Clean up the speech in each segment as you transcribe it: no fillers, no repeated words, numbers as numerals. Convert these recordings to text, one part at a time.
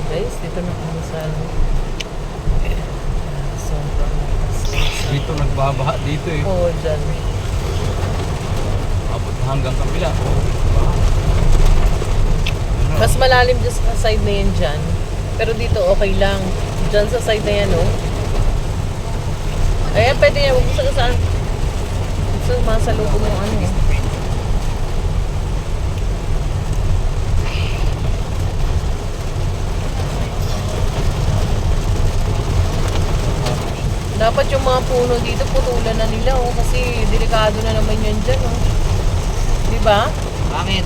Guys, dito na kami sa ano. Sobrang lakas. Dito nagbabaha dito eh. Oo, dyan. Abot na hanggang kabila. Mas malalim dyan sa side na yan dyan. Pero dito okay lang. Dyan sa side na yan, oh. Ayan, pwede yan. Huwag mo sa saan. Gusto masalubong mo ano. Dapat yung mga puno dito, putulan na nila, oh. Kasi delikado na naman yan dyan, oh. Diba? Bakit?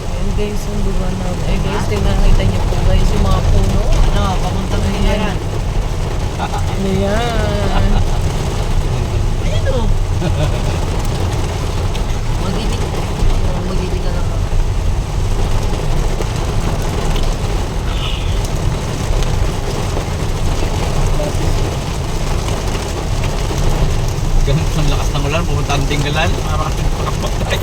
Ayan guys, yung lugar na. Eh guys, nakita niyo po guys yung mga puno. Ano, papunta na yan. Ano yan? Ayan o. Magdidig. Magdidig ka lang. Ganun ang lakas ng ulan, pumunta ang Tinggalan. Maraming pakapatay.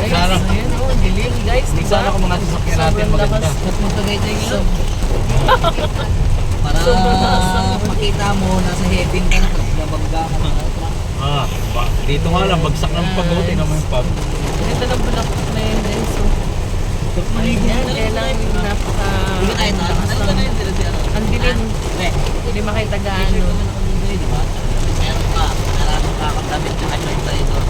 Guys, Sana. ayan oh, dilim guys, diba? Sana kung mga sasakyan natin Sobrang maganda. lakas. Ba't mo tagay-tay ngayon? Para Sobrang lakas ng- makita mo, nasa heaven ka na, nabangga ka na. Dito nga lang, bagsak ng pag-uti naman yung pag. Dito na bulak na yun guys. So, ayan, kailang napaka... Hindi tayo na. Ano ka na yun? Ang dilim. Hindi makita gaano. Meron pa. Maraming kakandamit na kasyong tayo doon.